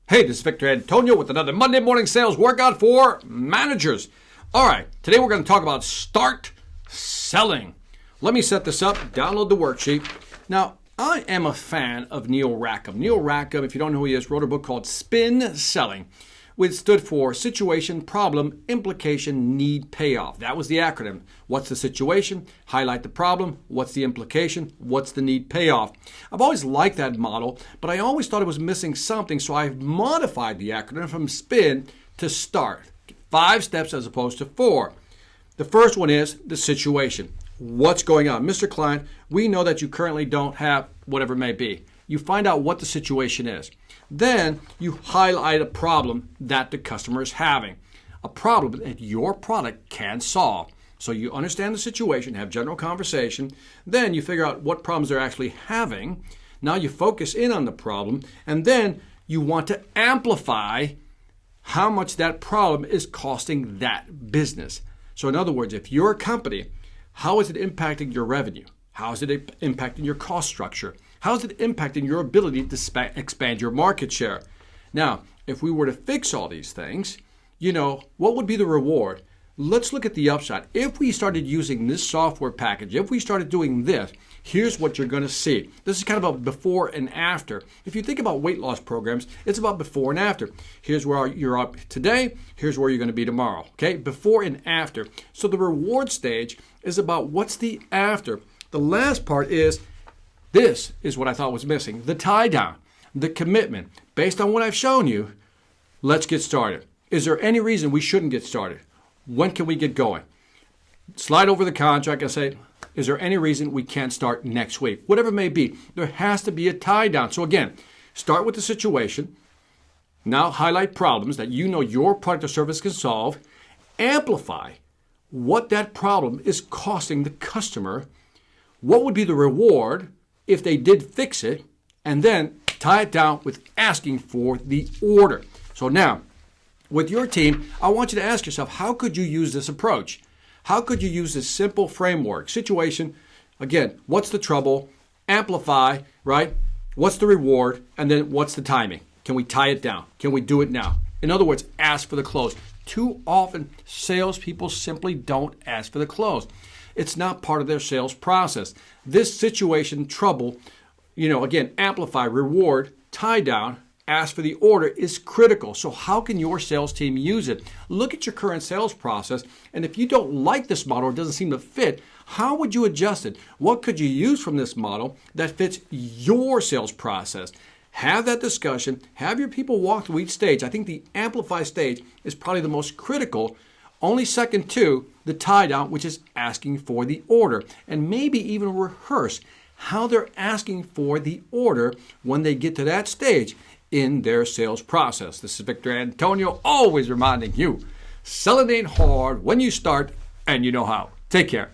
Hey, this is Victor Antonio with another Monday morning sales workout for managers. All right, today we're going to talk about start selling. Let me set this up, download the worksheet. Now, I am a fan of Neil Rackham. Neil Rackham, if you don't know who he is, wrote a book called Spin Selling, which stood for Situation, Problem, Implication, Need, Payoff. That was the acronym. What's the situation? Highlight the problem. What's the implication? What's the need, payoff? I've always liked that model, but I always thought it was missing something, so I've modified the acronym from SPIN to START. 5 steps as opposed to 4. The first one is the situation. What's going on? Mr. Client, we know that you currently don't have whatever it may be. You find out what the situation is. Then you highlight a problem that the customer is having, a problem that your product can solve. So you understand the situation, have general conversation, then you figure out what problems they're actually having. Now you focus in on the problem, and then you want to amplify how much that problem is costing that business. So in other words, if you're a company, how is it impacting your revenue? How is it impacting your cost structure? How is it impacting your ability to expand your market share? Now, if we were to fix all these things, what would be the reward? Let's look at the upside. If we started using this software package, if we started doing this, here's what you're going to see. This is kind of a before and after. If you think about weight loss programs, it's about before and after. Here's where you're up today. Here's where you're going to be tomorrow. Okay, before and after. So the reward stage is about what's the after. The last part is, this is what I thought was missing, the tie down, the commitment. Based on what I've shown you, let's get started. Is there any reason we shouldn't get started? When can we get going? Slide over the contract and say, is there any reason we can't start next week? Whatever it may be, there has to be a tie down. So again, start with the situation. Now highlight problems that you know your product or service can solve. Amplify what that problem is costing the customer. What would be the reward if they did fix it? And then tie it down with asking for the order. So now, with your team, I want you to ask yourself, how could you use this approach? How could you use this simple framework? Situation, again, what's the trouble? Amplify, right? What's the reward? And then what's the timing? Can we tie it down? Can we do it now? In other words, ask for the close. Too often, salespeople simply don't ask for the close. It's not part of their sales process. This situation, trouble, again, amplify, reward, tie down, ask for the order is critical. So how can your sales team use it? Look at your current sales process, and if you don't like this model or it doesn't seem to fit, how would you adjust it? What could you use from this model that fits your sales process? Have that discussion. Have your people walk through each stage. I think the amplify stage is probably the most critical, only second to the tie down, which is asking for the order. And maybe even rehearse how they're asking for the order when they get to that stage in their sales process. This is Victor Antonio, always reminding you, selling ain't hard when you start and you know how. Take care.